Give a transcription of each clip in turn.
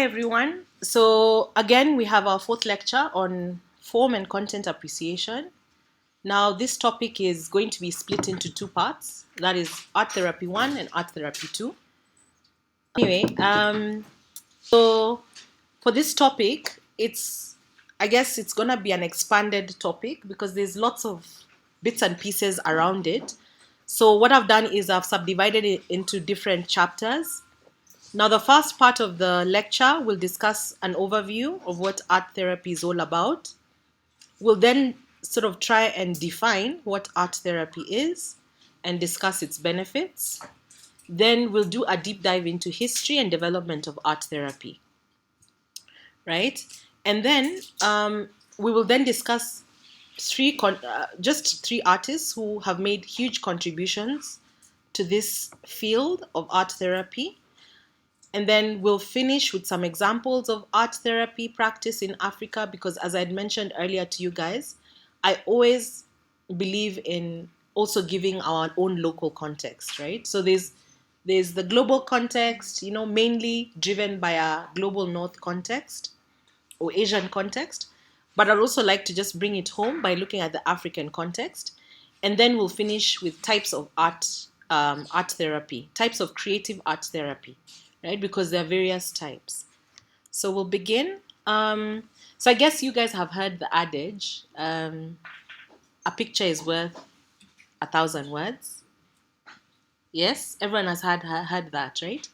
everyone. So again, we have our fourth lecture on form and content appreciation. Now, this topic is going to be split into two parts. That is Art Therapy 1 and Art Therapy 2. Anyway, so for this topic, I guess it's going to be an expanded topic because there's lots of bits and pieces around it. So what I've done is I've subdivided it into different chapters. Now, the first part of the lecture will discuss an overview of what art therapy is all about. We'll then sort of try and define what art therapy is and discuss its benefits. Then we'll do a deep dive into history and development of art therapy, right? And then we will then discuss just three artists who have made huge contributions to this field of art therapy. And then we'll finish with some examples of art therapy practice in Africa, because as I had mentioned earlier to you guys, I always believe in also giving our own local context, right? So there's the global context, mainly driven by a global north context or Asian context. But I'd also like to just bring it home by looking at the African context. And then we'll finish with types of art therapy, types of creative art therapy, right? Because there are various types. So we'll begin. So I guess you guys have heard the adage, a picture is worth 1,000 words. Yes, everyone has heard that, right?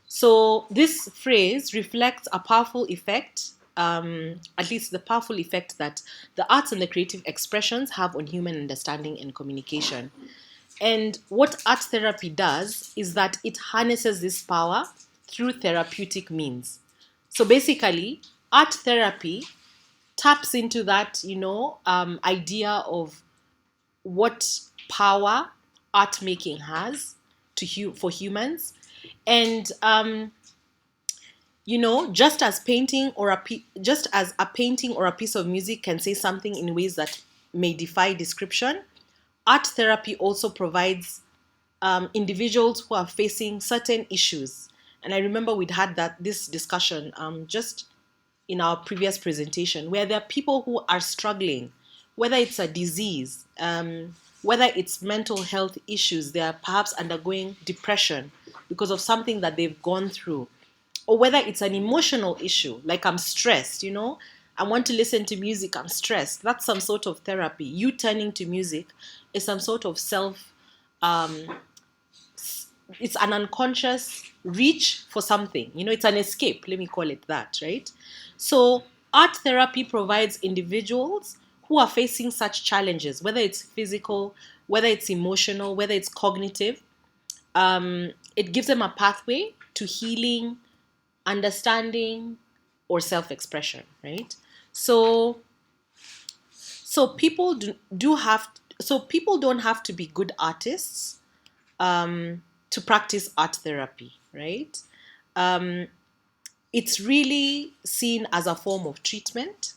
So this phrase reflects a powerful effect, at least the powerful effect that the arts and the creative expressions have on human understanding and communication. And what art therapy does is that it harnesses this power through therapeutic means. So basically, art therapy taps into that, idea of what power art making has for humans. And, just as a painting or a piece of music can say something in ways that may defy description, art therapy also provides individuals who are facing certain issues. And I remember we'd had this discussion just in our previous presentation, where there are people who are struggling, whether it's a disease, whether it's mental health issues, they are perhaps undergoing depression because of something that they've gone through, or whether it's an emotional issue, like I'm stressed, I want to listen to music, I'm stressed. That's some sort of therapy. You turning to music is some sort of it's an unconscious reach for something. It's an escape, let me call it that, right? So art therapy provides individuals who are facing such challenges, whether it's physical, whether it's emotional, whether it's cognitive. It gives them a pathway to healing, understanding, or self-expression, right? So people don't have to be good artists to practice art therapy, right? It's really seen as a form of treatment,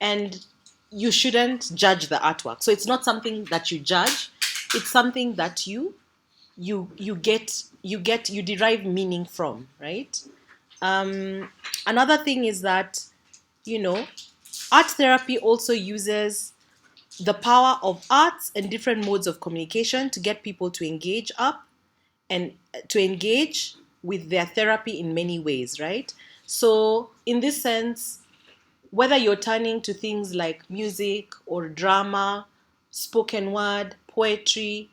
and you shouldn't judge the artwork. So it's not something that you judge; it's something that you derive meaning from, right? Another thing is that, art therapy also uses the power of arts and different modes of communication to get people to engage and to engage with their therapy in many ways, right? So in this sense, whether you're turning to things like music or drama, spoken word, poetry,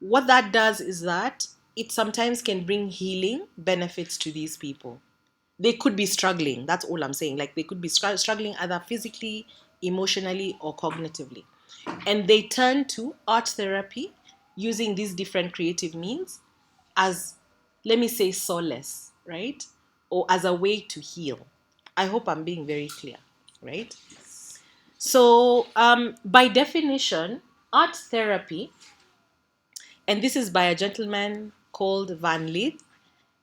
what that does is that it sometimes can bring healing benefits to these people. They could be struggling, that's all I'm saying. Like, they could be struggling either physically, emotionally, or cognitively. And they turn to art therapy using these different creative means as, let me say, solace, right? Or as a way to heal. I hope I'm being very clear, right? So by definition, art therapy, and this is by a gentleman called Van Lith,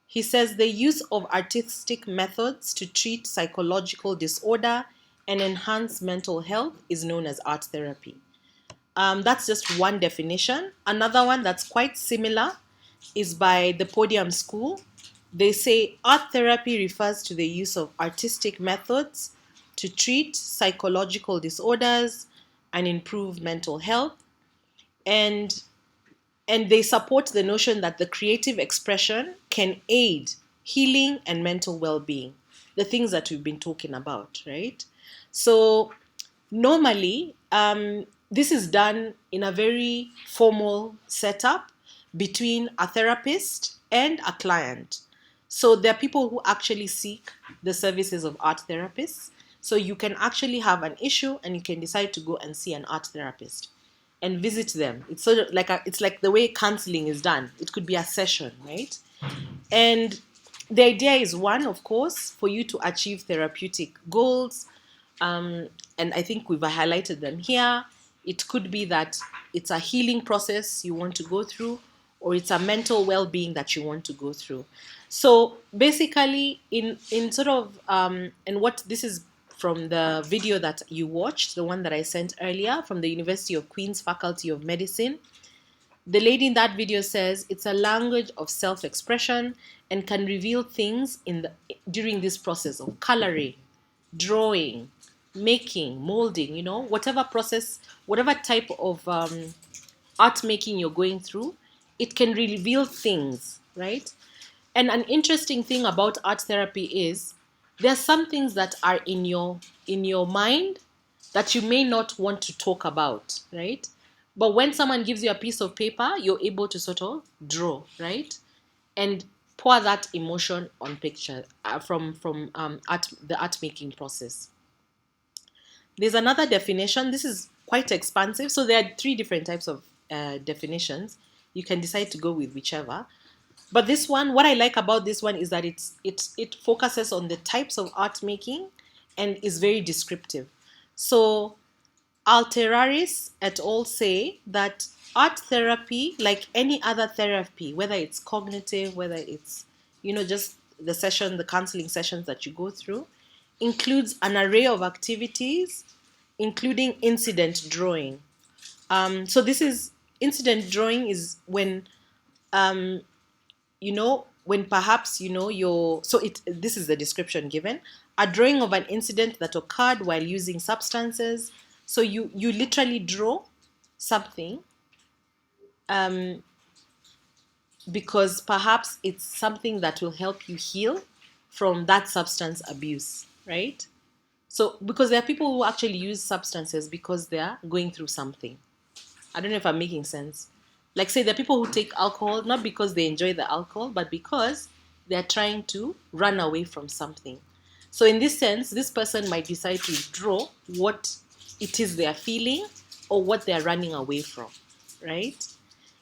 he says the use of artistic methods to treat psychological disorder and enhance mental health is known as art therapy. That's just one definition. Another one that's quite similar is by the Podium School, They say art therapy refers to the use of artistic methods to treat psychological disorders and improve mental health. And they support the notion that the creative expression can aid healing and mental well-being, the things that we've been talking about, right? So normally, this is done in a very formal setup between a therapist and a client. So there are people who actually seek the services of art therapists. So you can actually have an issue and you can decide to go and see an art therapist and visit them. It's sort of like it's like the way counseling is done. It could be a session, right? And the idea is one, of course, for you to achieve therapeutic goals. And I think we've highlighted them here. It could be that it's a healing process you want to go through, or it's a mental well-being that you want to go through. So basically, in sort of and what this is from the video that you watched, the one that I sent earlier from the University of Queen's Faculty of Medicine. The lady in that video says it's a language of self-expression and can reveal things during this process of coloring, drawing, making, molding, whatever process, whatever type of art making you're going through, it can reveal things, right? And an interesting thing about art therapy is there are some things that are in your mind that you may not want to talk about, right? But when someone gives you a piece of paper, you're able to sort of draw, right? And pour that emotion on picture from the art making process. There's another definition. This is quite expansive. So there are three different types of definitions. You can decide to go with whichever. But this one, what I like about this one is that it focuses on the types of art making and is very descriptive. So Alteraris et al. Say that art therapy, like any other therapy, whether it's cognitive, whether it's just the counseling sessions that you go through, includes an array of activities, including incident drawing. So this is incident drawing is when when perhaps this is the description given: a drawing of an incident that occurred while using substances. So you literally draw something because perhaps it's something that will help you heal from that substance abuse, right? So because there are people who actually use substances because they are going through something. I don't know if I'm making sense. Like, say, there are people who take alcohol not because they enjoy the alcohol, but because they're trying to run away from something. So in this sense, this person might decide to draw what it is they're feeling or what they're running away from, right?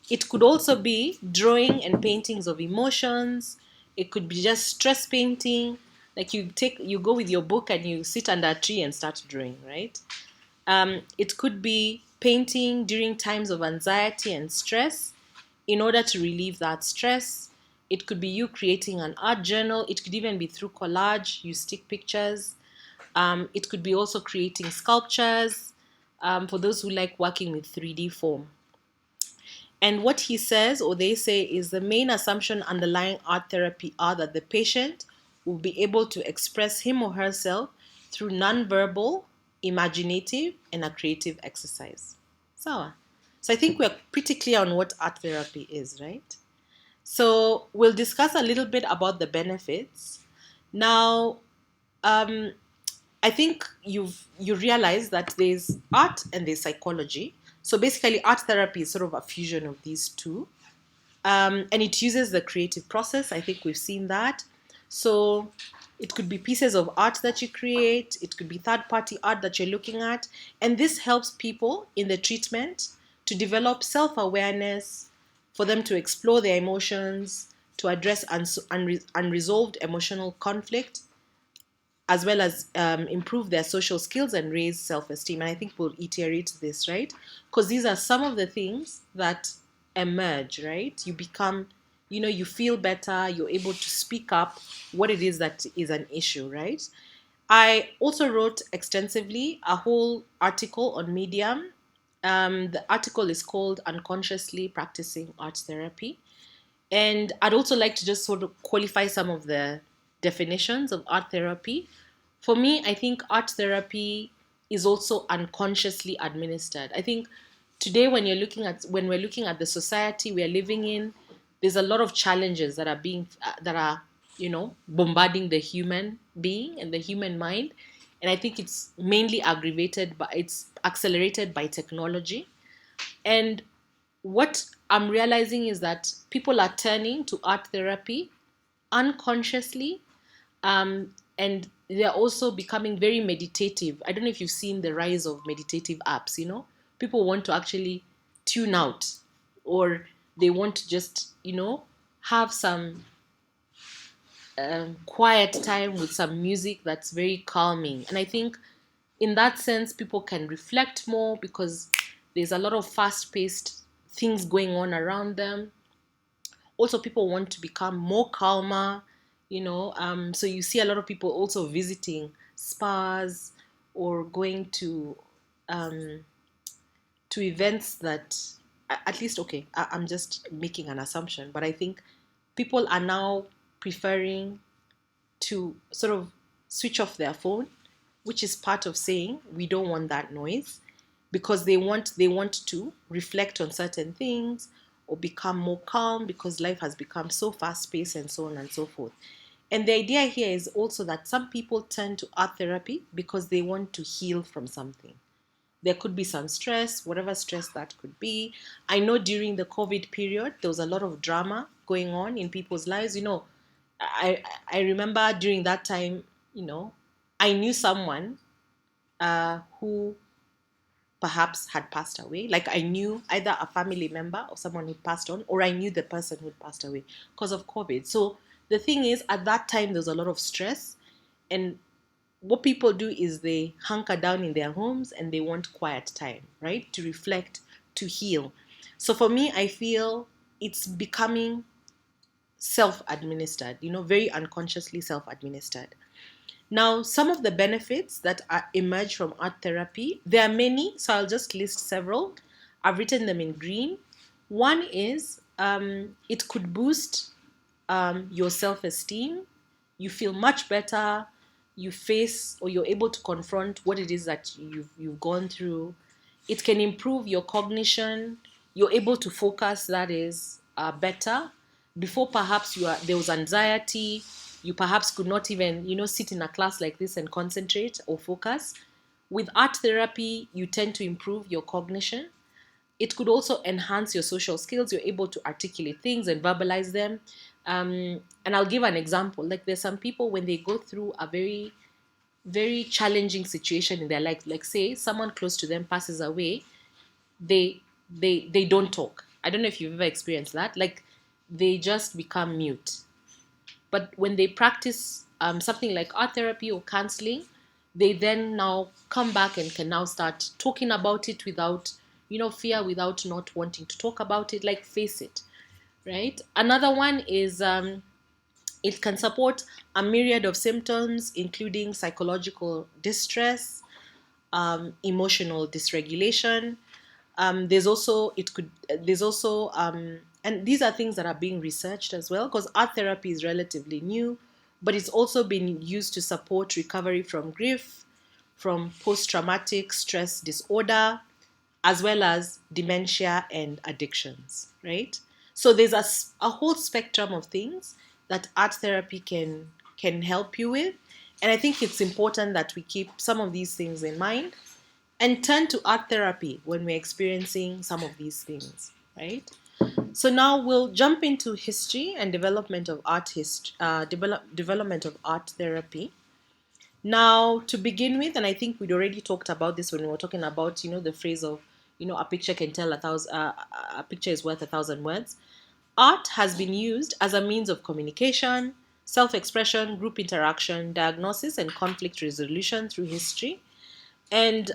It could also be drawing and paintings of emotions. It could be just stress painting. Like you go with your book and you sit under a tree and start drawing, right? It could be painting during times of anxiety and stress in order to relieve that stress. It could be you creating an art journal. It could even be through collage. You stick pictures. It could be also creating sculptures for those who like working with 3D form. And what he says, or they say, is the main assumption underlying art therapy are that the patient will be able to express him or herself through nonverbal, imaginative, and a creative exercise. So I think we're pretty clear on what art therapy is, right? So we'll discuss a little bit about the benefits. Now, I think you realize that there's art and there's psychology. So basically, art therapy is sort of a fusion of these two. And it uses the creative process. I think we've seen that. So it could be pieces of art that you create. It could be third-party art that you're looking at. And this helps people in the treatment to develop self-awareness, for them to explore their emotions, to address unresolved emotional conflict, as well as improve their social skills and raise self-esteem. And I think we'll iterate this, right? Because these are some of the things that emerge, right? You become, you feel better, you're able to speak up what it is that is an issue, right? I also wrote extensively a whole article on Medium. The article is called Unconsciously Practicing Art Therapy. And I'd also like to just sort of qualify some of the definitions of art therapy. For me, I think art therapy is also unconsciously administered. I think today when we're looking at the society we are living in, there's a lot of challenges that are, bombarding the human being and the human mind. And I think it's accelerated by technology. And what I'm realizing is that people are turning to art therapy unconsciously, and they're also becoming very meditative. I don't know if you've seen the rise of meditative apps. People want to actually tune out, or they want to just, have some quiet time with some music that's very calming. And I think in that sense, people can reflect more because there's a lot of fast paced things going on around them. Also, people want to become more calmer, so you see a lot of people also visiting spas or going um, to events that, at least, okay, I'm just making an assumption, but I think people are now preferring to sort of switch off their phone, which is part of saying we don't want that noise, because they want to reflect on certain things or become more calm because life has become so fast paced and so on and so forth. And the idea here is also that some people turn to art therapy because they want to heal from something. There could be some stress, whatever stress that could be. I know during the COVID period, there was a lot of drama going on in people's lives. I remember during that time, I knew someone who perhaps had passed away. Like, I knew either a family member or someone who passed on, or I knew the person who passed away because of COVID. So the thing is, at that time, there's a lot of stress. And what people do is they hunker down in their homes and they want quiet time, right? To reflect, to heal. So for me, I feel it's becoming self-administered, very unconsciously self-administered. Now, some of the benefits that emerge from art therapy, there are many, so I'll just list several. I've written them in green. One is it could boost your self esteem. You feel much better. You face, or you're able to confront what it is that you've gone through. It can improve your cognition. You're able to focus, that is, better. Before, perhaps there was anxiety. You perhaps could not even, sit in a class like this and concentrate or focus. With art therapy, you tend to improve your cognition. It could also enhance your social skills. You're able to articulate things and verbalize them. And I'll give an example. Like, there's some people, when they go through a very, very challenging situation in their life, like, say someone close to them passes away, they don't talk. I don't know if you've ever experienced that. Like, they just become mute. But when they practice something like art therapy or counseling, they then now come back and can now start talking about it without, fear, without not wanting to talk about it, like, face it, right? Another one is it can support a myriad of symptoms, including psychological distress, emotional dysregulation. There's also and these are things that are being researched as well, because art therapy is relatively new, but it's also been used to support recovery from grief, from post-traumatic stress disorder, as well as dementia and addictions, right? So there's a whole spectrum of things that art therapy can help you with. And I think it's important that we keep some of these things in mind and turn to art therapy when we're experiencing some of these things, right? So now we'll jump into history and development of art therapy. Now, to begin with, and I think we'd already talked about this when we were talking about, the phrase of, a picture can tell a picture is worth 1,000 words. Art has been used as a means of communication, self-expression, group interaction, diagnosis, and conflict resolution through history. And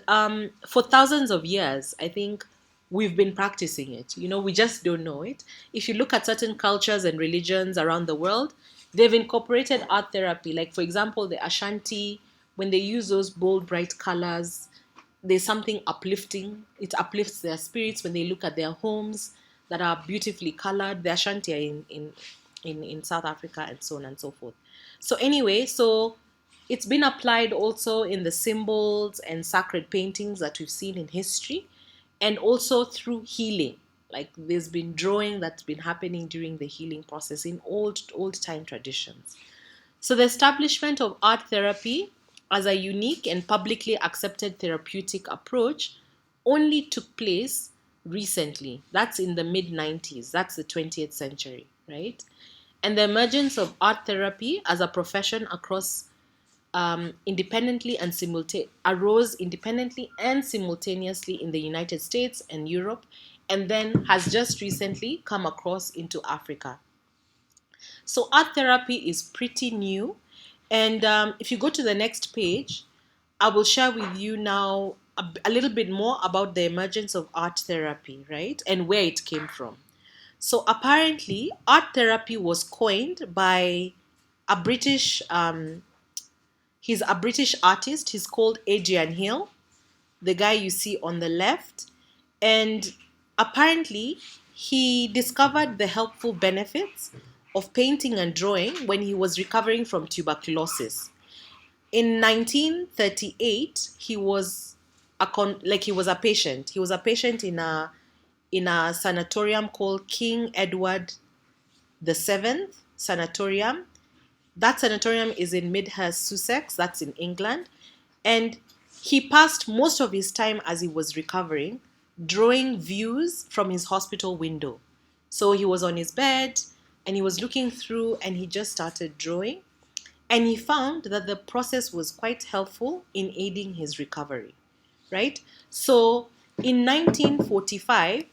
for thousands of years, I think we've been practicing it. We just don't know it. If you look at certain cultures and religions around the world, they've incorporated art therapy. Like, for example, the Ashanti, when they use those bold, bright colors, there's something uplifting. It uplifts their spirits when they look at their homes. that are beautifully colored. The Ashanti are in South Africa, and so on and so forth. So anyway, so it's been applied also in the symbols and sacred paintings that we've seen in history, and also through healing. Like there's been drawing that's been happening during the healing process in old time traditions. So the establishment of art therapy as a unique and publicly accepted therapeutic approach only took place recently. That's in the mid 90s. That's the 20th century, right? And the emergence of art therapy as a profession across arose independently and simultaneously in the United States and Europe, and then has just recently come across into Africa. So art therapy is pretty new. And if you go to the next page, I will share with you now a little bit more about the emergence of art therapy, right? And where it came from. So apparently, art therapy was coined by a British, he's a British artist. He's called Adrian Hill, the guy you see on the left. And apparently, he discovered the helpful benefits of painting and drawing when he was recovering from tuberculosis. In 1938, he was he was a patient. He was a patient in a sanatorium called King Edward the Seventh Sanatorium. That sanatorium is in Midhurst, Sussex. That's in England. And he passed most of his time as he was recovering drawing views from his hospital window. So he was on his bed and he was looking through and he just started drawing. And he found that the process was quite helpful in aiding his recovery, right? So in 1945,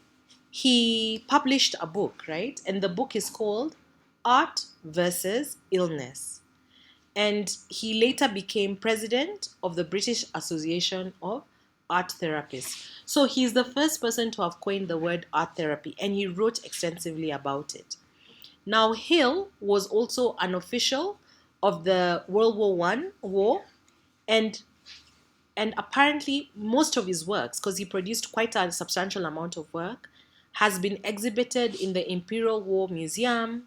he published a book, right? And the book is called Art versus Illness. And he later became president of the British Association of Art Therapists. So he's the first person to have coined the word art therapy, and he wrote extensively about it. Now, Hill was also an official of the World War One war, and apparently most of his works, because he produced quite a substantial amount of work, has been exhibited in the Imperial War Museum,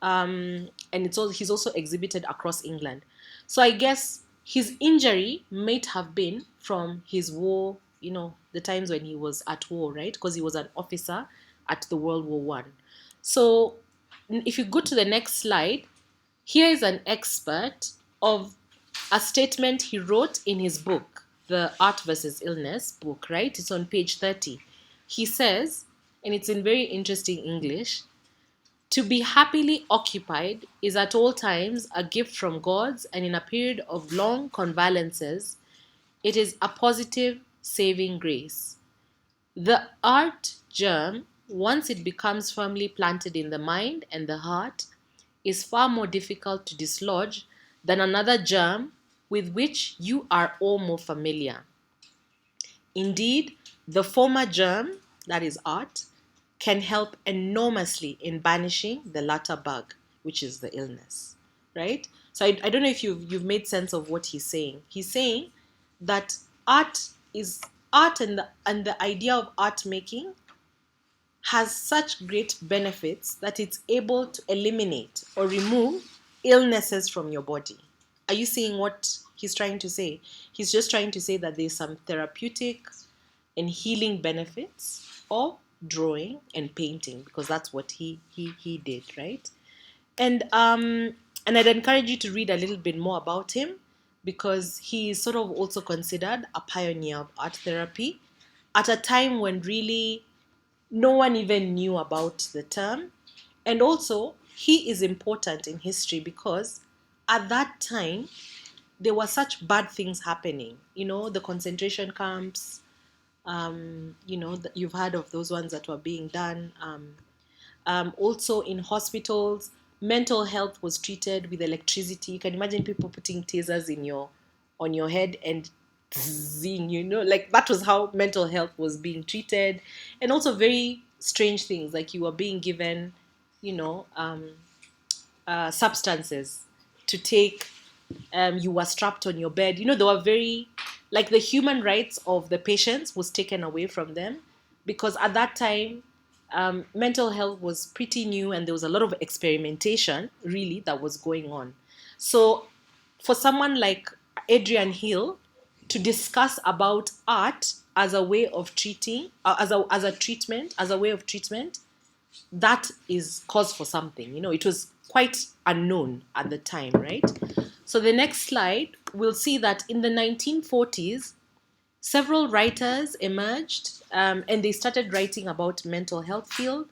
and he's also exhibited across England. So I guess his injury might have been from his war, the times when he was at war, right? Because he was an officer at the World War One. So if you go to the next slide, here is an expert of a statement he wrote in his book, the Art versus Illness book, right? It's on page 30. He says, and it's in very interesting English, to be happily occupied is at all times a gift from gods, and in a period of long convalescences, it is a positive saving grace. The art germ, once it becomes firmly planted in the mind and the heart, is far more difficult to dislodge than another germ with which you are all more familiar. Indeed, the former germ, that is art, can help enormously in banishing the latter bug, which is the illness, right? So I don't know if you've made sense of what he's saying. He's saying that art and the idea of art making has such great benefits that it's able to eliminate or remove illnesses from your body. Are you seeing what he's trying to say? He's just trying to say that there's some therapeutic and healing benefits of drawing and painting, because that's what he did, right? And I'd encourage you to read a little bit more about him, because he is sort of also considered a pioneer of art therapy at a time when really no one even knew about the term. And also, he is important in history because at that time, there were such bad things happening. The concentration camps, you've heard of those ones that were being done. Also in hospitals, mental health was treated with electricity. You can imagine people putting tasers on your head and zing, like that was how mental health was being treated. And also very strange things, like you were being given, substances to take. You were strapped on your bed. They were very, like, the human rights of the patients was taken away from them, because at that time, mental health was pretty new and there was a lot of experimentation really that was going on. So for someone like Adrian Hill to discuss about art as a way of treating, as a treatment, as a way of treatment, that is cause for something. It was quite unknown at the time, right? So the next slide, we'll see that in the 1940s, several writers emerged, and they started writing about mental health field,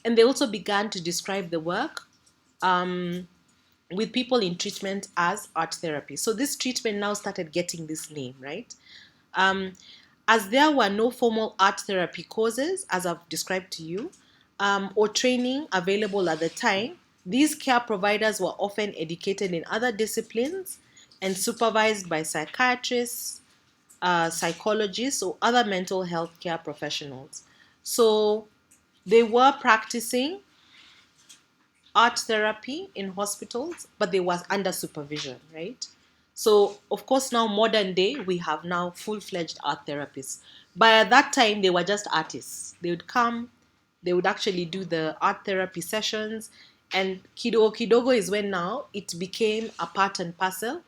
and they also began to describe the work with people in treatment as art therapy. So this treatment now started getting this name, right? Um, as there were no formal art therapy courses, as I've described to you, or training available at the time, these care providers were often educated in other disciplines and supervised by psychiatrists, psychologists, or other mental health care professionals. So they were practicing art therapy in hospitals, but they was under supervision, right? So, of course, now modern day, we have now full-fledged art therapists. But at that time, they were just artists. They would come, they would actually do the art therapy sessions, and kidogo kidogo is when now it became a part and parcel,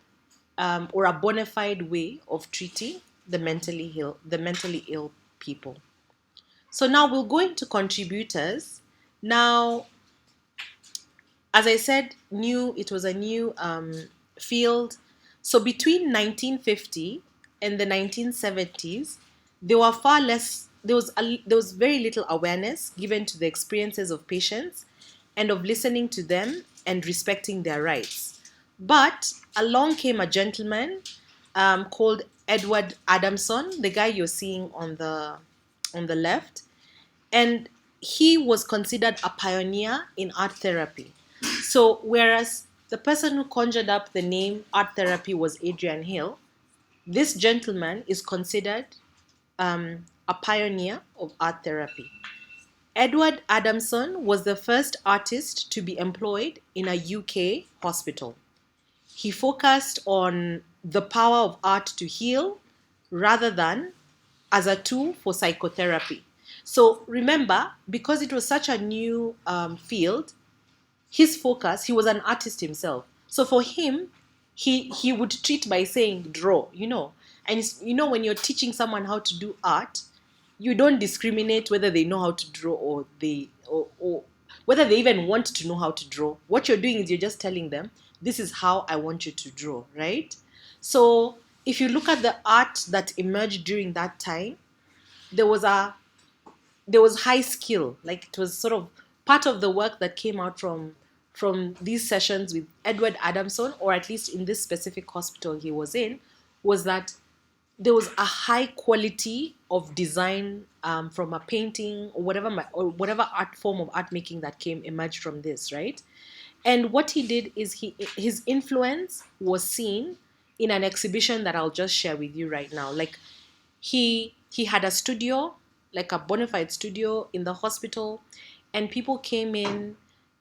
or a bona fide way of treating the mentally ill people. So now we'll go into contributors. Now, as I said, it was a new field. So between 1950 and the 1970s, there were far less. There was very little awareness given to the experiences of patients, and of listening to them and respecting their rights. But along came a gentleman called Edward Adamson, the guy you're seeing on the left, and he was considered a pioneer in art therapy. So, whereas the person who conjured up the name art therapy was Adrian Hill, this gentleman is considered a pioneer of art therapy. Edward Adamson was the first artist to be employed in a UK hospital. He focused on the power of art to heal rather than as a tool for psychotherapy. So remember, because it was such a new field, his focus, he was an artist himself. So for him, he would treat by saying draw. And when you're teaching someone how to do art, you don't discriminate whether they know how to draw or whether they even want to know how to draw. What you're doing is you're just telling them, this is how I want you to draw, right? So if you look at the art that emerged during that time, there was high skill. Like, it was sort of part of the work that came out from these sessions with Edward Adamson, or at least in this specific hospital he was in, was that there was a high quality of design, from a painting or whatever art form of art making that emerged from this, right? And what he did is his influence was seen in an exhibition that I'll just share with you right now. Like, he had a studio, like a bona fide studio in the hospital, and people came in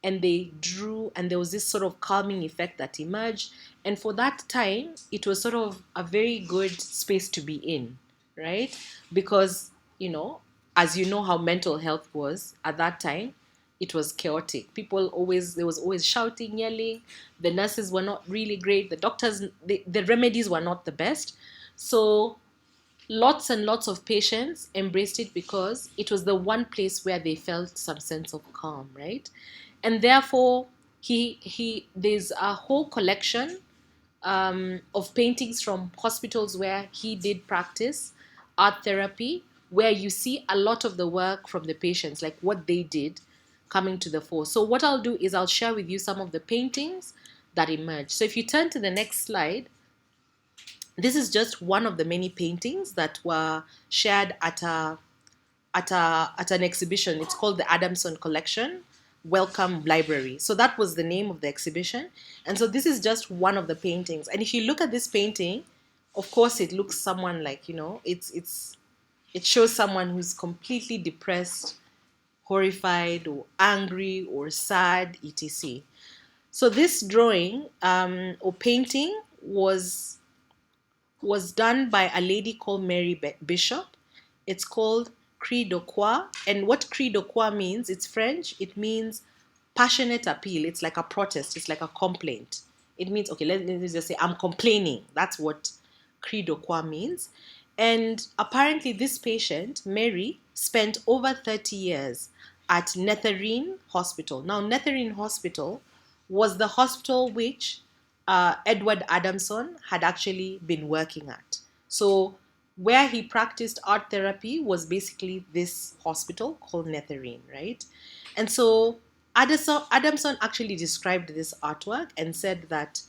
and they drew, and there was this sort of calming effect that emerged. And for that time, it was sort of a very good space to be in, right? Because, as you know how mental health was at that time, it was chaotic. There was always shouting, yelling. The nurses were not really great. The doctors, the remedies were not the best. So lots and lots of patients embraced it because it was the one place where they felt some sense of calm, right? And therefore, there's a whole collection of paintings from hospitals where he did practice art therapy, where you see a lot of the work from the patients, like what they did, coming to the fore. So what I'll do is I'll share with you some of the paintings that emerged. So if you turn to the next slide, this is just one of the many paintings that were shared at an exhibition. It's called the Adamson Collection Welcome Library. So that was the name of the exhibition. And so this is just one of the paintings. And if you look at this painting, of course, it looks someone like, it shows someone who's completely depressed, horrified, or angry, or sad, etc. So this drawing or painting was done by a lady called Mary Bishop. It's called cri de quoi. And what cri de quoi means, it's French, it means passionate appeal. It's like a protest, it's like a complaint. It means, okay, let me just say, I'm complaining. That's what cri de quoi means. And apparently, this patient, Mary, spent over 30 years at Netherine Hospital. Now, Netherine Hospital was the hospital which Edward Adamson had actually been working at. So, where he practiced art therapy was basically this hospital called Netherine, right? And so, Adamson actually described this artwork and said that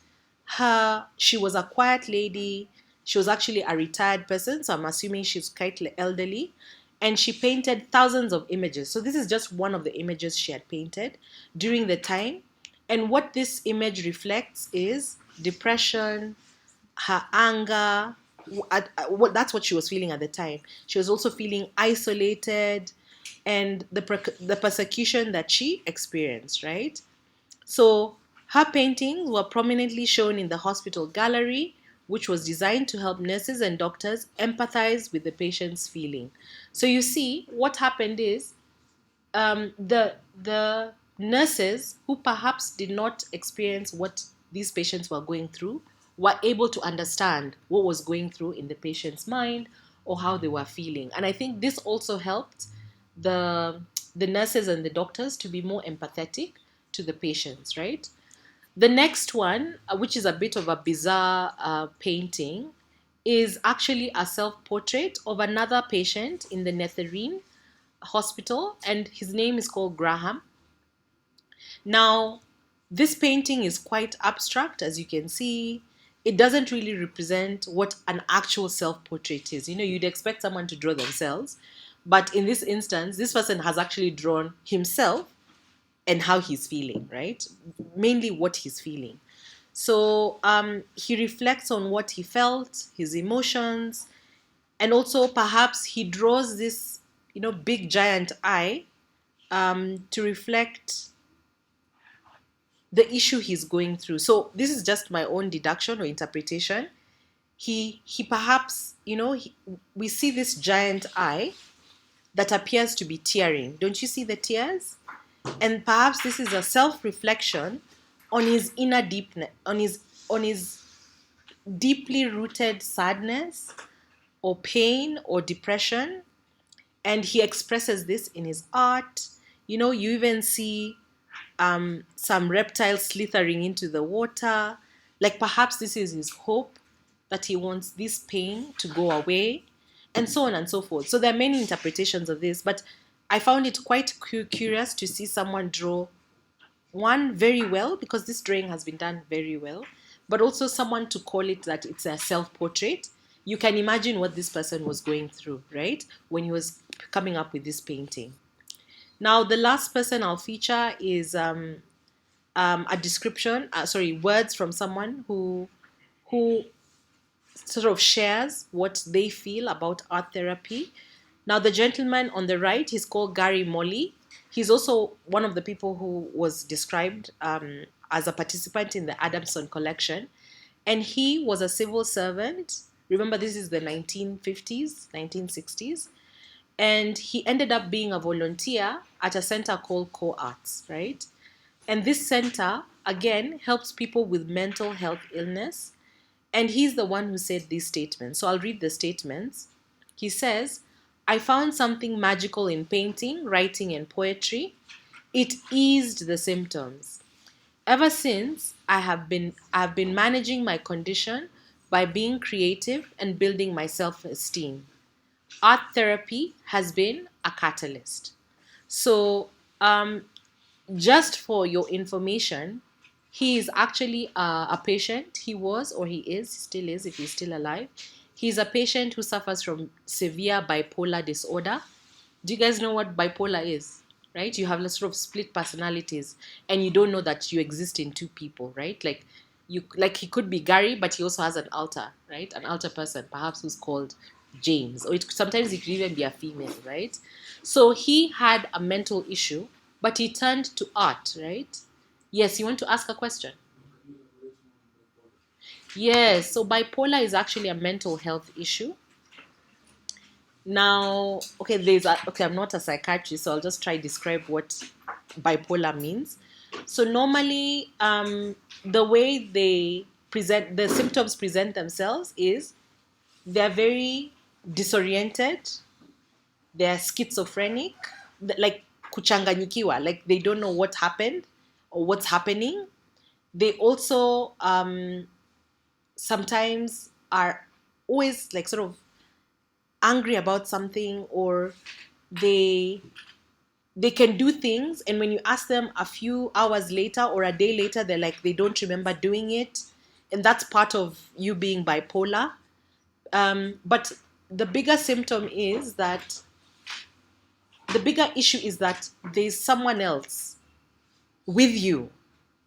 she was a quiet lady. She was actually a retired person, so I'm assuming she's quite elderly. And she painted thousands of images. So this is just one of the images she had painted during the time. And what this image reflects is depression, her anger. That's what she was feeling at the time. She was also feeling isolated, and the persecution that she experienced, right? So her paintings were prominently shown in the hospital gallery, which was designed to help nurses and doctors empathize with the patient's feeling. So you see, what happened is the nurses who perhaps did not experience what these patients were going through were able to understand what was going through in the patient's mind or how they were feeling. And I think this also helped the the nurses and the doctors to be more empathetic to the patients, right? The next one, which is a bit of a bizarre painting, is actually a self-portrait of another patient in the Netherine hospital, and his name is called Graham. Now, this painting is quite abstract, as you can see. It doesn't really represent what an actual self-portrait is. You know, you'd expect someone to draw themselves, but in this instance, this person has actually drawn himself and how he's feeling, right? Mainly what he's feeling. So he reflects on what he felt, his emotions, and also perhaps he draws this, big giant eye to reflect the issue he's going through. So this is just my own deduction or interpretation. He perhaps, we see this giant eye that appears to be tearing. Don't you see the tears? And perhaps this is a self-reflection on his inner deepness, on his deeply rooted sadness or pain or depression, and he expresses this in his art. You even see some reptiles slithering into the water. Like perhaps this is his hope that he wants this pain to go away, and so on and so forth. So there are many interpretations of this, but I found it quite curious to see someone draw one very well, because this drawing has been done very well, but also someone to call it that it's a self-portrait. You can imagine what this person was going through, right, when he was coming up with this painting. Now, the last person I'll feature is a description, words from someone who sort of shares what they feel about art therapy. Now, the gentleman on the right, he's called Gary Molly. He's also one of the people who was described as a participant in the Adamson collection. And he was a civil servant. Remember, this is the 1950s, 1960s. And he ended up being a volunteer at a center called Co Arts, right? And this center, again, helps people with mental health illness. And he's the one who said these statements. So I'll read the statements. He says, I found something magical in painting, writing, and poetry. It eased the symptoms. Ever since, I've been managing my condition by being creative and building my self-esteem. Art therapy has been a catalyst. So, just for your information, he is actually a patient. He was, or he is, still is, if he's still alive. He's a patient who suffers from severe bipolar disorder. Do you guys know what bipolar is? Right? You have a sort of split personalities, and you don't know that you exist in two people, right? Like he could be Gary, but he also has an alter, right? An alter person, perhaps who's called James, or sometimes it could even be a female, right? So he had a mental issue, but he turned to art, right? Yes, you want to ask a question? Yes, so bipolar is actually a mental health issue. Now, okay, I'm not a psychiatrist, so I'll just try to describe what bipolar means. So normally, the way the symptoms present themselves is they're very disoriented, they're schizophrenic, like kuchanganyikiwa, like they don't know what happened or what's happening. They also sometimes are always like sort of angry about something, or they they can do things, and when you ask them a few hours later or a day later, they're like they don't remember doing it, and that's part of you being bipolar. But the bigger symptom is that the bigger issue is that there's someone else with you,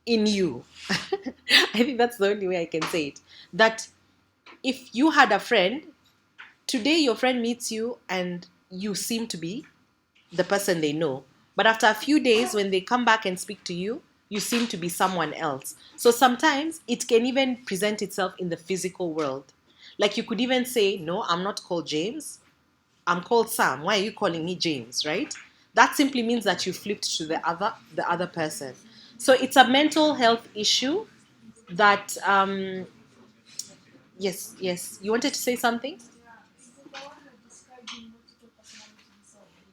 in you. I think that's the only way I can say it. That if you had a friend, today your friend meets you and you seem to be the person they know. But after a few days, when they come back and speak to you, you seem to be someone else. So sometimes it can even present itself in the physical world. Like you could even say, no, I'm not called James. I'm called Sam. Why are you calling me James, right? That simply means that you flipped to the other person. So it's a mental health issue that yes, yes. You wanted to say something?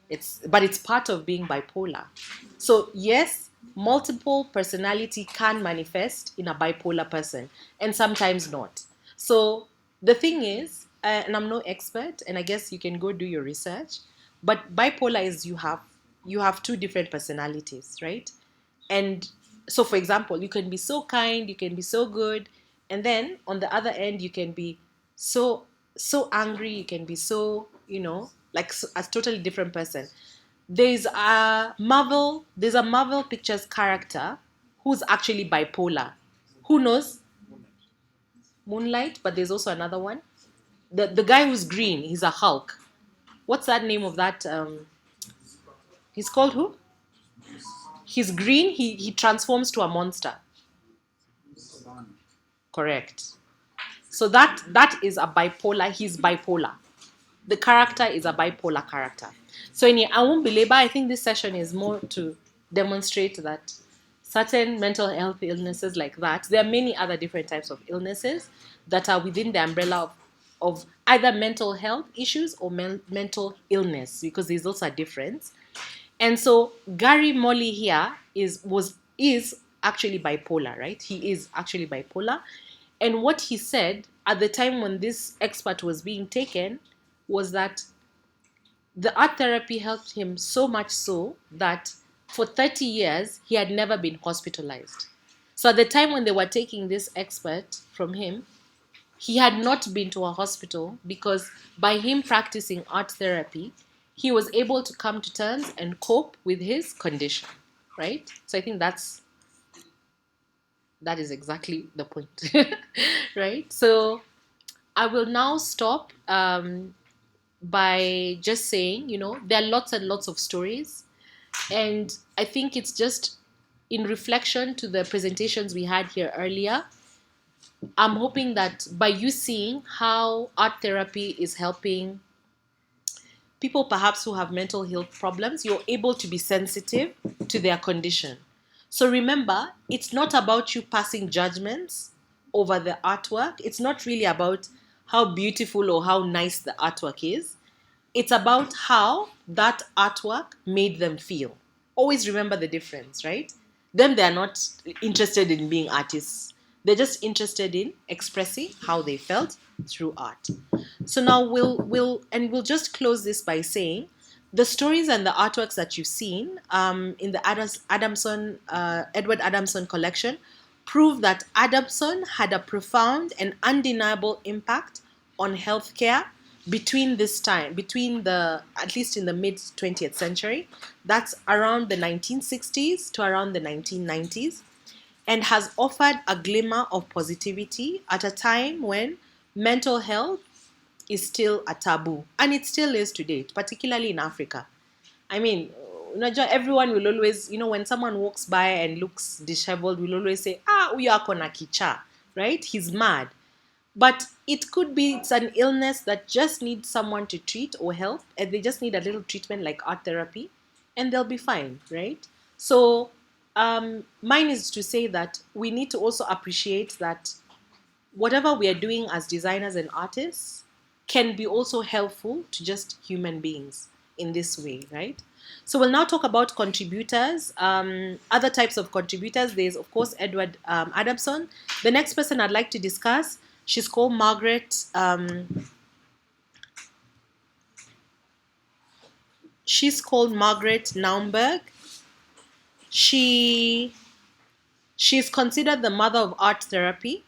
It's part of being bipolar. So yes, multiple personality can manifest in a bipolar person, and sometimes not. So the thing is, and I'm no expert, and I guess you can go do your research, but bipolar is you have two different personalities, right? And so for example, you can be so kind, you can be so good, and then on the other end you can be so so angry, you can be so, like a totally different person. There's a Marvel Pictures character who's actually bipolar. Who knows? Moonlight. But there's also another one, the guy who's green, he's a Hulk. What's that name of that? He's called who? He's green, he transforms to a monster. Correct. So that is a bipolar. He's bipolar. The character is a bipolar character. So I won't belabor. I think this session is more to demonstrate that certain mental health illnesses like that, there are many other different types of illnesses that are within the umbrella of either mental health issues or mental illness, because there's also a difference. And so Gary Molly here is actually bipolar, right? He is actually bipolar. And what he said at the time when this expert was being taken was that the art therapy helped him so much so that for 30 years he had never been hospitalized. So at the time when they were taking this expert from him, he had not been to a hospital, because by him practicing art therapy, he was able to come to terms and cope with his condition, right? So I think that is exactly the point, right? So I will now stop by just saying, there are lots and lots of stories, and I think it's just in reflection to the presentations we had here earlier. I'm hoping that by you seeing how art therapy is helping people perhaps who have mental health problems, you're able to be sensitive to their condition. So remember, it's not about you passing judgments over the artwork. It's not really about how beautiful or how nice the artwork is. It's about how that artwork made them feel. Always remember the difference, right? Them, they're not interested in being artists. They're just interested in expressing how they felt through art. So now we'll just close this by saying the stories and the artworks that you've seen in the Edward Adamson collection prove that Adamson had a profound and undeniable impact on healthcare between the at least in the mid 20th century, that's around the 1960s to around the 1990s, and has offered a glimmer of positivity at a time when mental health is still a taboo, and it still is today, particularly in Africa. I mean, everyone will always, when someone walks by and looks disheveled, will always say, "Ah, huyo ako na kichaa," right? He's mad. But it could be it's an illness that just needs someone to treat or help, and they just need a little treatment like art therapy, and they'll be fine, right? So, mine is to say that we need to also appreciate that whatever we are doing as designers and artists can be also helpful to just human beings in this way, right? So we'll now talk about contributors, other types of contributors. There's, of course, Edward Adamson. The next person I'd like to discuss, she's called Margaret. She's called Margaret Naumberg. She she's considered the mother of art therapy.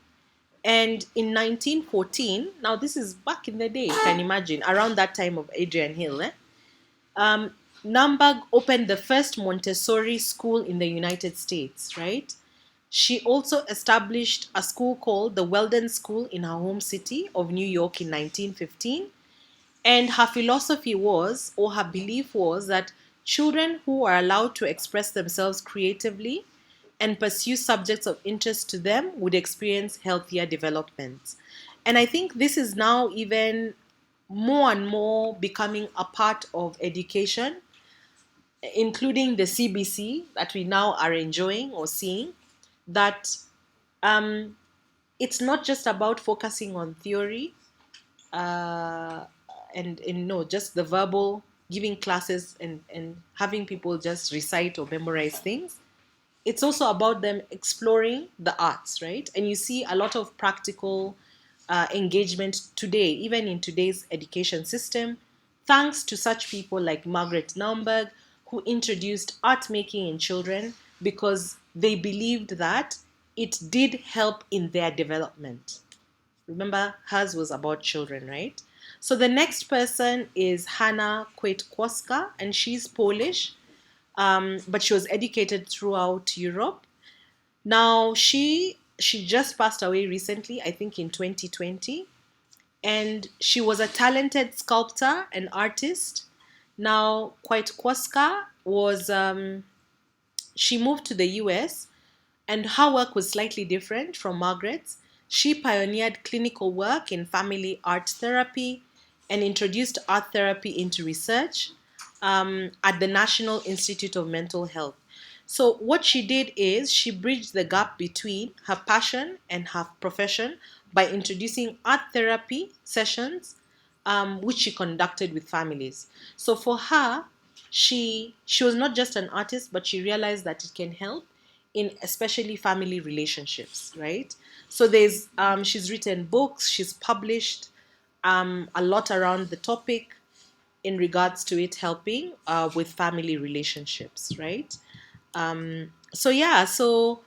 And in 1914, now this is back in the day, you can imagine, around that time of Adrian Hill, Naumberg opened the first Montessori school in the United States, right? She also established a school called the Weldon School in her home city of New York in 1915. And her philosophy was, or her belief was, that children who are allowed to express themselves creatively and pursue subjects of interest to them would experience healthier development. And I think this is now even more and more becoming a part of education, including the CBC that we now are enjoying or seeing, that um, it's not just about focusing on theory, uh, and no, just the verbal, giving classes and having people just recite or memorize things. It's also about them exploring the arts, right? And you see a lot of practical engagement today, even in today's education system, thanks to such people like Margaret Naumberg, who introduced art making in children because they believed that it did help in their development. Remember, hers was about children, right? So the next person is Hanna Kwiatkowska, and she's Polish, but she was educated throughout Europe. Now she just passed away recently, I think in 2020, and she was a talented sculptor and artist. Now Kwiatkowska was she moved to the US, and her work was slightly different from Margaret's. She pioneered clinical work in family art therapy and introduced art therapy into research at the National Institute of Mental Health. So, what she did is she bridged the gap between her passion and her profession by introducing art therapy sessions, which she conducted with families. So, for her, she was not just an artist, but she realized that it can help in especially family relationships, right? So there's she's written books, she's published a lot around the topic in regards to it helping with family relationships, right? So yeah, so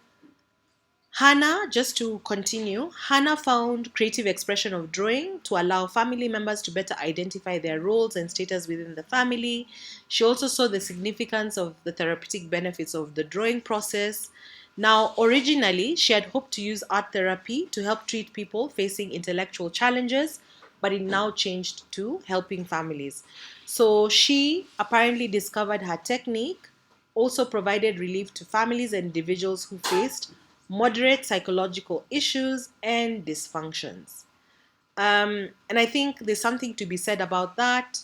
Hannah, just to continue, Hannah found creative expression of drawing to allow family members to better identify their roles and status within the family. She also saw the significance of the therapeutic benefits of the drawing process. Now, originally, she had hoped to use art therapy to help treat people facing intellectual challenges, but it now changed to helping families. So she apparently discovered her technique also provided relief to families and individuals who faced moderate psychological issues and dysfunctions. And I think there's something to be said about that.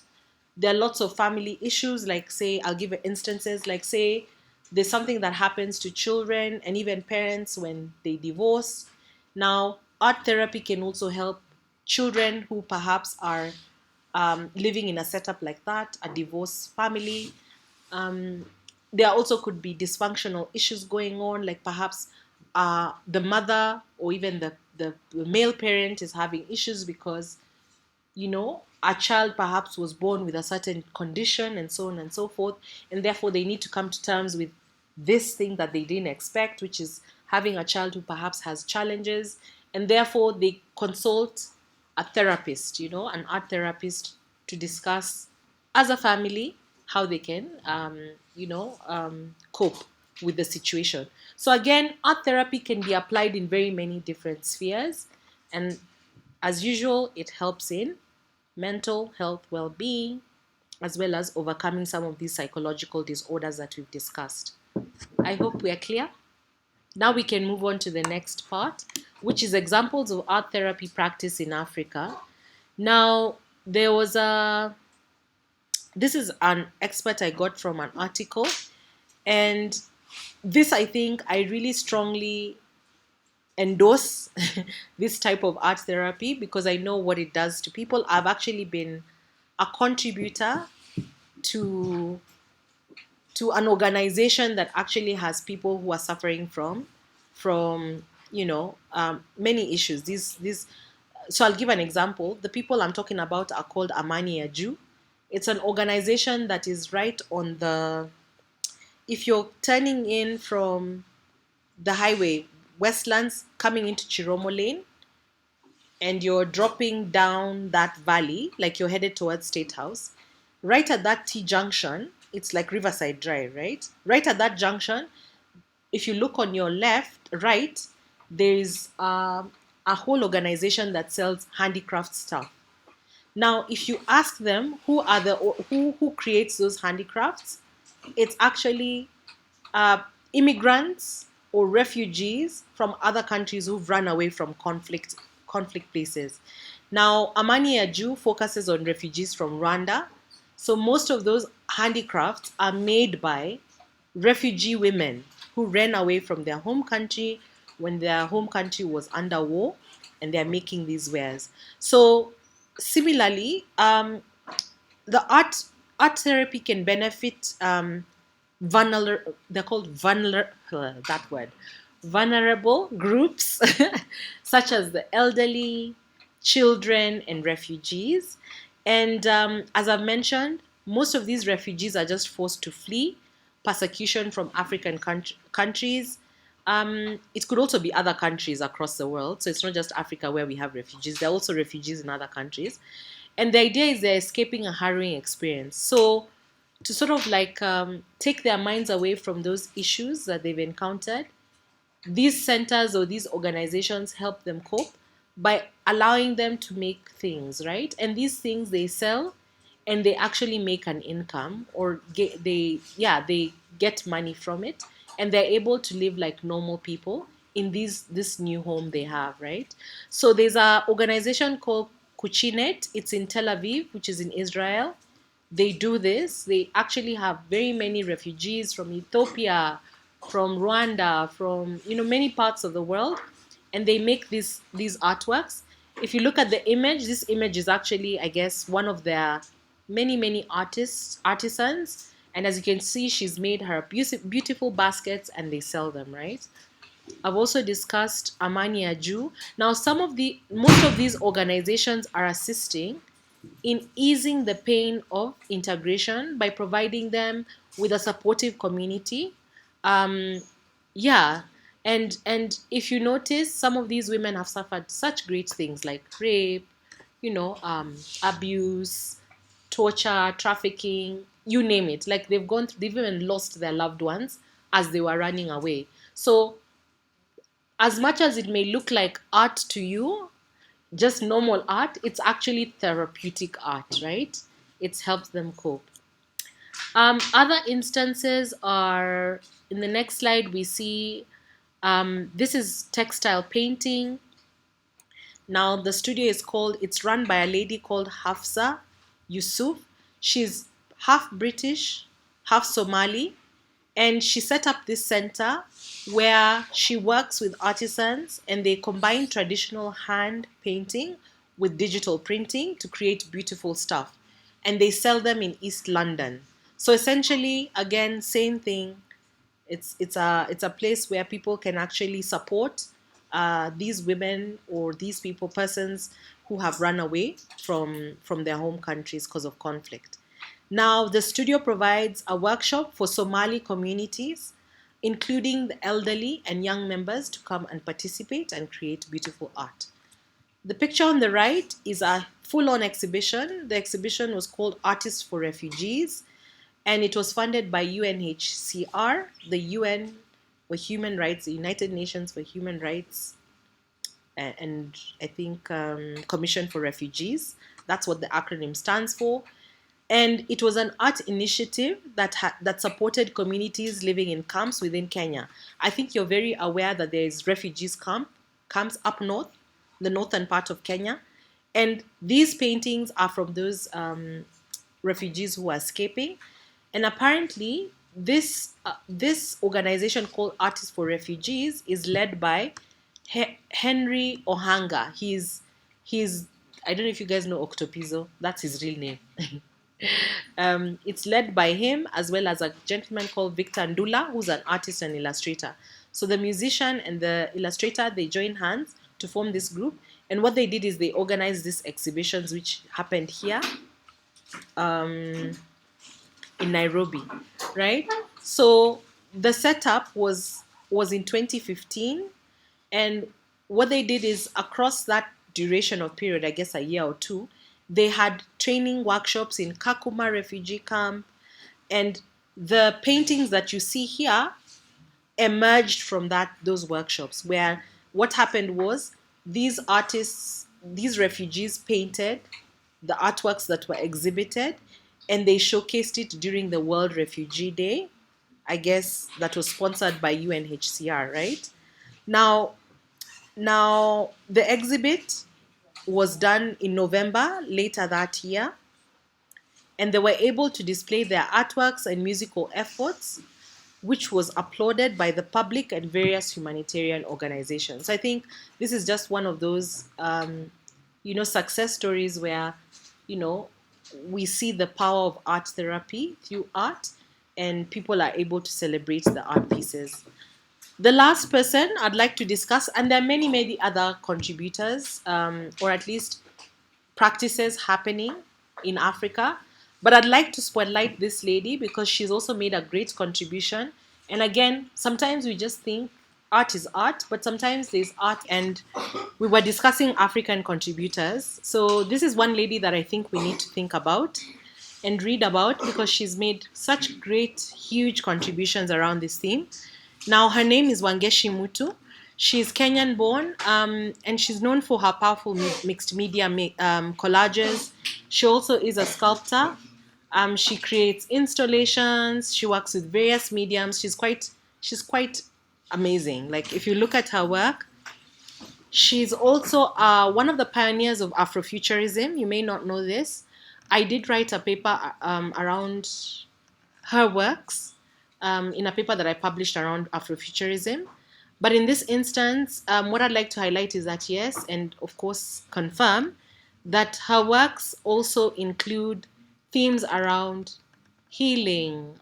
There are lots of family issues, like, say, I'll give instances, like, say, there's something that happens to children and even parents when they divorce. Now, art therapy can also help children who perhaps are living in a setup like that, a divorced family. There also could be dysfunctional issues going on, like perhaps the mother or even the male parent is having issues because, a child perhaps was born with a certain condition and so on and so forth, and therefore they need to come to terms with this thing that they didn't expect, which is having a child who perhaps has challenges, and therefore they consult a therapist, an art therapist, to discuss as a family how they can, cope with the situation. So again, art therapy can be applied in very many different spheres, and as usual, it helps in mental health well-being, as well as overcoming some of these psychological disorders that we've discussed. I hope we are clear. Now we can move on to the next part, which is examples of art therapy practice in Africa. Now, there was this is an expert I got from an article, and this, I think, I really strongly endorse this type of art therapy because I know what it does to people. I've actually been a contributor to an organization that actually has people who are suffering from many issues. These So I'll give an example. The people I'm talking about are called Amani Aju. It's an organization that is right on the, if you're turning in from the highway, Westlands, coming into Chiromo Lane, and you're dropping down that valley, like you're headed towards State House, right at that T junction, it's like Riverside Drive, right? Right at that junction, if you look on your right, there's a whole organization that sells handicraft stuff. Now, if you ask them who creates those handicrafts, it's actually immigrants or refugees from other countries who've run away from conflict places. Now, Amani Aju focuses on refugees from Rwanda. So most of those handicrafts are made by refugee women who ran away from their home country when their home country was under war, and they're making these wares. So similarly, the art therapy can benefit they're called vulnerable groups such as the elderly, children, and refugees. And as I've mentioned, most of these refugees are just forced to flee persecution from African countries. It could also be other countries across the world. So it's not just Africa where we have refugees. There are also refugees in other countries. And the idea is they're escaping a harrowing experience. So to sort of like take their minds away from those issues that they've encountered, these centers or these organizations help them cope by allowing them to make things, right? And these things they sell, and they actually make an income, or they get money from it, and they're able to live like normal people in this new home they have, right? So there's an organization called Kuchinet. It's in Tel Aviv, which is in Israel. They do this. They actually have very many refugees from Ethiopia, from Rwanda, from many parts of the world, and they make these artworks. If you look at the image, this image is actually, I guess, one of their many artisans, and as you can see, she's made her beautiful baskets, and they sell them, right? I've also discussed Amani Aju. Now, most of these organizations are assisting in easing the pain of integration by providing them with a supportive community. Um, yeah, and if you notice, some of these women have suffered such great things like rape, abuse, torture, trafficking, you name it. Like they've even lost their loved ones as they were running away. So as much as it may look like art to you, just normal art, it's actually therapeutic art, right? It's helped them cope. Other instances are, in the next slide, we see this is textile painting. Now, the studio it's run by a lady called Hafsa Yusuf. She's half British, half Somali, and she set up this center where she works with artisans, and they combine traditional hand painting with digital printing to create beautiful stuff. And they sell them in East London. So essentially, again, same thing. It's a place where people can actually support these women or these persons who have run away from their home countries because of conflict. Now, the studio provides a workshop for Somali communities, including the elderly and young members, to come and participate and create beautiful art. The picture on the right is a full-on exhibition. The exhibition was called Artists for Refugees, and it was funded by UNHCR, the UN for Human Rights, the United Nations for Human Rights, and I think Commission for Refugees. That's what the acronym stands for. And it was an art initiative that supported communities living in camps within Kenya. I think you're very aware that there is refugees camp camps up north, the northern part of Kenya. And these paintings are from those refugees who are escaping. And apparently, this organization called Artists for Refugees is led by Henry Ohanga. He's I don't know if you guys know Octopizzo. That's his real name. It's led by him as well as a gentleman called Victor Ndula, who's an artist and illustrator. So the musician and the illustrator, they join hands to form this group. And what they did is they organized these exhibitions, which happened here in Nairobi, right? So the setup was in 2015, and what they did is across that duration of period, I guess a year or two, they had training workshops in Kakuma refugee camp, and the paintings that you see here emerged from those workshops, where what happened was these artists, these refugees painted the artworks that were exhibited, and they showcased it during the World Refugee Day, I guess that was sponsored by UNHCR, right? Now, now the exhibit was done in November later that year, and they were able to display their artworks and musical efforts, which was applauded by the public and various humanitarian organizations. So I think this is just one of those, success stories where, we see the power of art therapy through art, and people are able to celebrate the art pieces. The last person I'd like to discuss, and there are many, many other contributors, or at least practices happening in Africa. But I'd like to spotlight this lady because she's also made a great contribution. And again, sometimes we just think art is art, but sometimes there's art, and we were discussing African contributors. So this is one lady that I think we need to think about and read about because she's made such great, huge contributions around this theme. Now, her name is Wangeshi Mutu. She's Kenyan born, and she's known for her powerful mixed media collages. She also is a sculptor. She creates installations. She works with various mediums. She's quite amazing. Like, if you look at her work, she's also one of the pioneers of Afrofuturism. You may not know this. I did write a paper around her works in a paper that I published around Afrofuturism. But in this instance, what I'd like to highlight is that yes, and of course confirm, that her works also include themes around healing,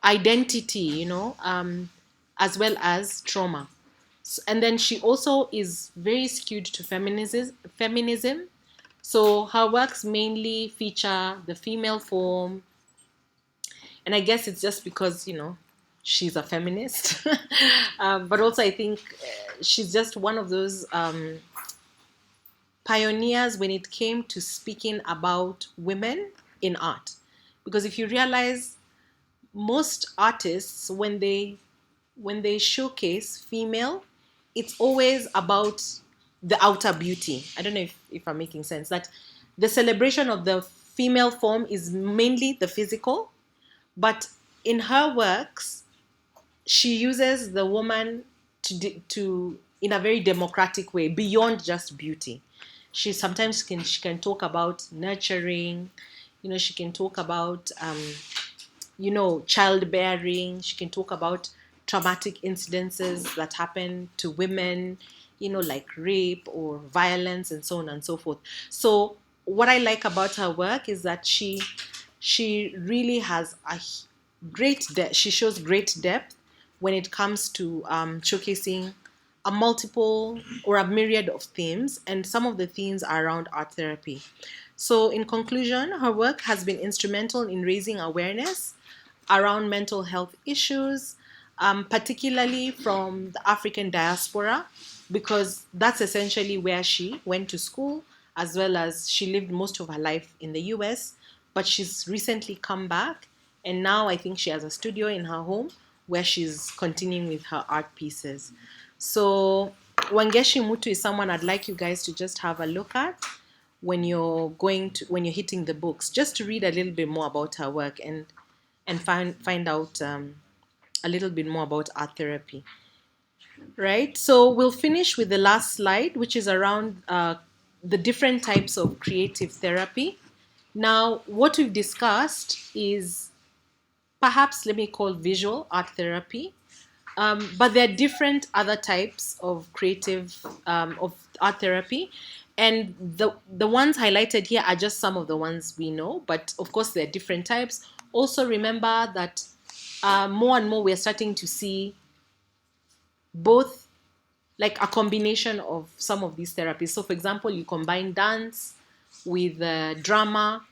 identity, as well as trauma. And then she also is very skewed to feminism. So her works mainly feature the female form, and I guess it's just because, she's a feminist. But also I think she's just one of those pioneers when it came to speaking about women in art. Because if you realize, most artists, when they showcase female, it's always about the outer beauty. I don't know if I'm making sense. That the celebration of the female form is mainly the physical, but in her works, she uses the woman to in a very democratic way, beyond just beauty. She sometimes she can talk about nurturing, she can talk about childbearing. She can talk about traumatic incidences that happen to women, like rape or violence and so on and so forth. So what I like about her work is that she really has a great depth. She shows great depth when it comes to showcasing a multiple or a myriad of themes, and some of the themes are around art therapy. So in conclusion, her work has been instrumental in raising awareness around mental health issues, particularly from the African diaspora, because that's essentially where she went to school, as well as she lived most of her life in the US, but she's recently come back, and now I think she has a studio in her home where she's continuing with her art pieces. So Wangeshi Mutu is someone I'd like you guys to just have a look at when you're hitting the books, just to read a little bit more about her work and find out a little bit more about art therapy. right? So we'll finish with the last slide, which is around the different types of creative therapy. Now, what we've discussed is perhaps let me call visual art therapy, but there are different other types of creative of art therapy, and the ones highlighted here are just some of the ones we know. But of course, there are different types. Also, remember that more and more we're starting to see both like a combination of some of these therapies. So, for example, you combine dance with drama,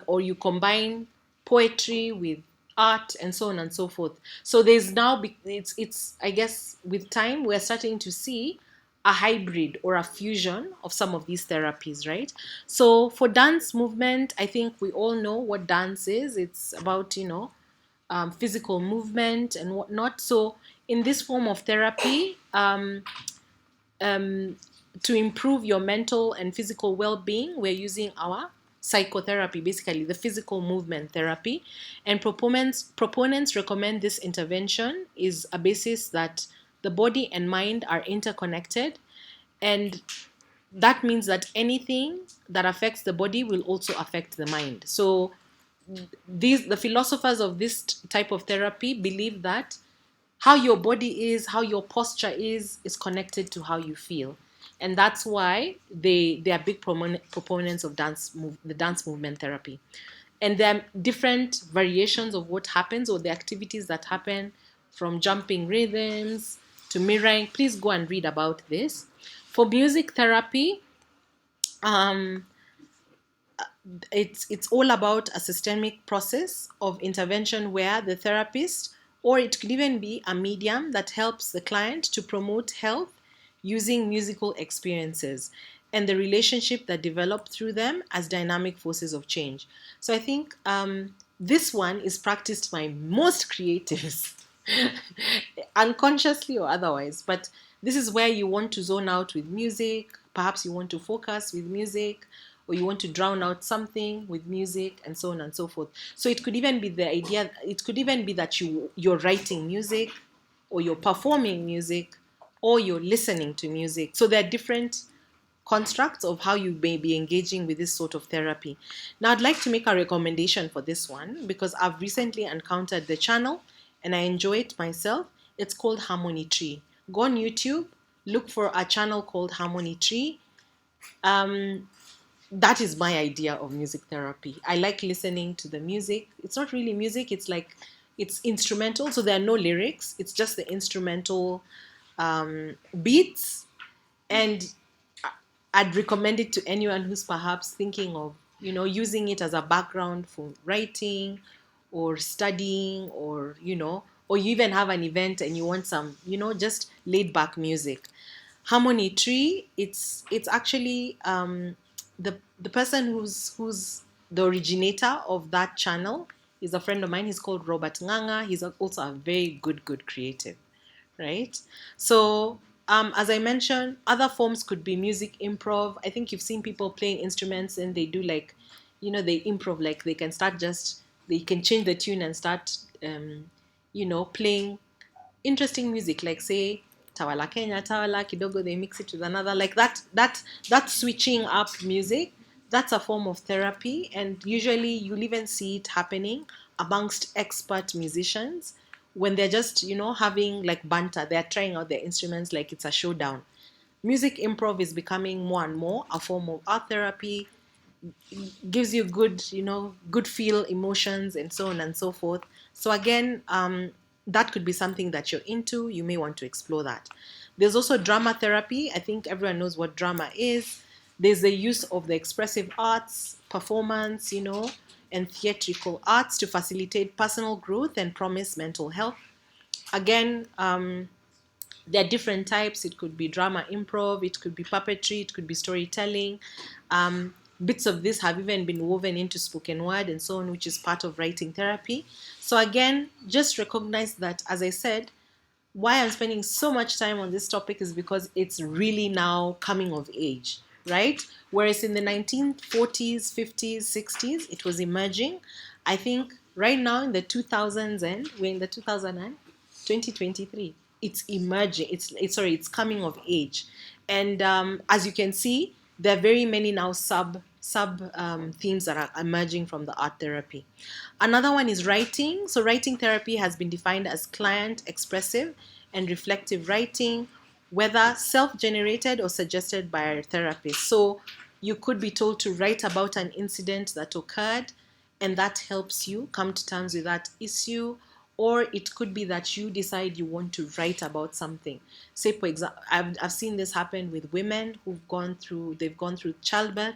or you combine poetry with art, and so on and so forth. So there's now it's I guess with time we're starting to see a hybrid or a fusion of some of these therapies, right? So for dance movement, I think we all know what dance is. It's about physical movement and whatnot. So in this form of therapy, um, to improve your mental and physical well-being, we're using our psychotherapy, basically the physical movement therapy. And proponents recommend this intervention is a basis that the body and mind are interconnected, and that means that anything that affects the body will also affect the mind. So the philosophers of this type of therapy believe that how your body is, how your posture is connected to how you feel. And that's why they are big proponents of the dance movement therapy. And there are different variations of what happens, or the activities that happen, from jumping rhythms to mirroring. Please go and read about this. For music therapy, um, it's all about a systemic process of intervention where the therapist, or it could even be a medium that helps the client to promote health using musical experiences and the relationship that develop through them as dynamic forces of change. So I think this one is practiced by most creatives, unconsciously or otherwise. But this is where you want to zone out with music. Perhaps you want to focus with music, or you want to drown out something with music, and so on and so forth. So it could even be the idea, it could even be that you're writing music, or you're performing music, or you're listening to music. So there are different constructs of how you may be engaging with this sort of therapy. Now, I'd like to make a recommendation for this one because I've recently encountered the channel and I enjoy it myself. It's called Harmony Tree. Go on YouTube, look for a channel called Harmony Tree. That is my idea of music therapy. I like listening to the music. It's not really music, it's instrumental, so there are no lyrics. It's just the instrumental beats, and I'd recommend it to anyone who's perhaps thinking of, using it as a background for writing or studying, or you even have an event and you want some, just laid back music. Harmony Tree, it's actually the person who's the originator of that channel is a friend of mine. He's called Robert Nganga. He's also a very good creative, right? So, as I mentioned, other forms could be music improv. I think you've seen people playing instruments and they do like, they improv, like they can change the tune and start, playing interesting music, like say Tawala Kenya, Tawala Kidogo, they mix it with another, like that switching up music. That's a form of therapy, and usually you'll even see it happening amongst expert musicians when they're just having like banter. They're trying out their instruments like it's a showdown. Music improv is becoming more and more a form of art therapy. Gives you good feel emotions, and so on and so forth. So again, that could be something that you're into. You may want to explore that. There's also drama therapy. I think everyone knows what drama is. There's the use of the expressive arts, performance, and theatrical arts to facilitate personal growth and promise mental health. Again, there are different types. It could be drama improv, it could be puppetry, it could be storytelling. Bits of this have even been woven into spoken word and so on, which is part of writing therapy. So again, just recognize that, as I said, why I'm spending so much time on this topic is because it's really now coming of age, right? Whereas in the 1940s, 50s, 60s, it was emerging. I think right now in the 2000s, and we're in the 2023, it's emerging. It's coming of age, and as you can see, there are very many now sub themes that are emerging from the art therapy. Another one is writing. So writing therapy has been defined as client expressive and reflective writing, whether self-generated or suggested by a therapist. So you could be told to write about an incident that occurred, and that helps you come to terms with that issue. Or it could be that you decide you want to write about something. Say, for example, I've seen this happen with women they've gone through childbirth,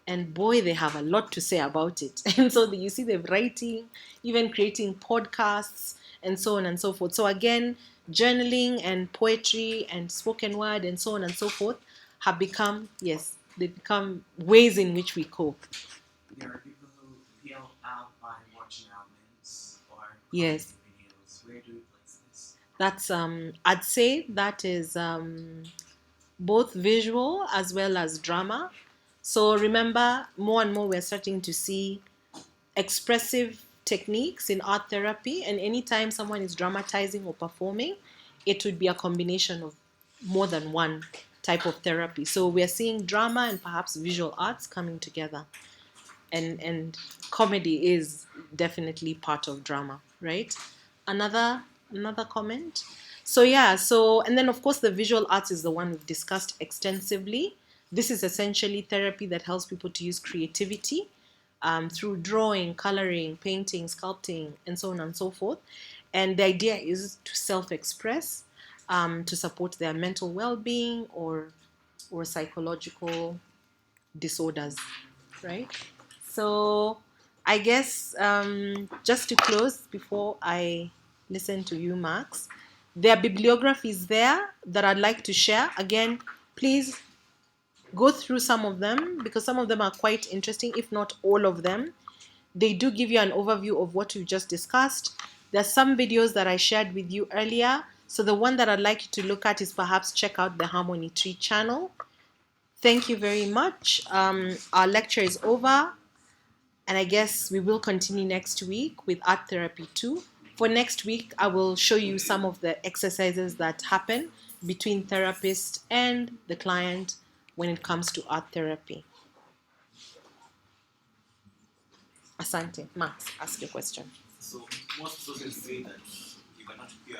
and boy, they have a lot to say about it. And so you see them writing, even creating podcasts, and so on and so forth. So again, journaling and poetry and spoken word and so on and so forth have become, yes, they become ways in which we cope. There are people who feel out by watching albums or Yes, videos. Where do we place this? that's I'd say that is both visual as well as drama. So remember, more and more we're starting to see expressive techniques in art therapy, and anytime someone is dramatizing or performing, it would be a combination of more than one type of therapy. So we're seeing drama and perhaps visual arts coming together, and comedy is definitely part of drama, right? Another comment. So yeah, so and then of course the visual arts is the one we've discussed extensively. This is essentially therapy that helps people to use creativity through drawing, coloring, painting, sculpting, and so on and so forth. And the idea is to self-express, to support their mental well-being or psychological disorders, right? So I guess just to close before I listen to you, Max, there are bibliographies there that I'd like to share. Again, please go through some of them because some of them are quite interesting, if not all of them. They do give you an overview of what we've just discussed. There's some videos that I shared with you earlier. So the one that I'd like you to look at is perhaps check out the Harmony Tree channel. Thank you very much. Our lecture is over, and I guess we will continue next week with Art Therapy 2. For next week, I will show you some of the exercises that happen between therapist and the client when it comes to art therapy. Asante. Max, ask your question. So most sources say that you cannot cure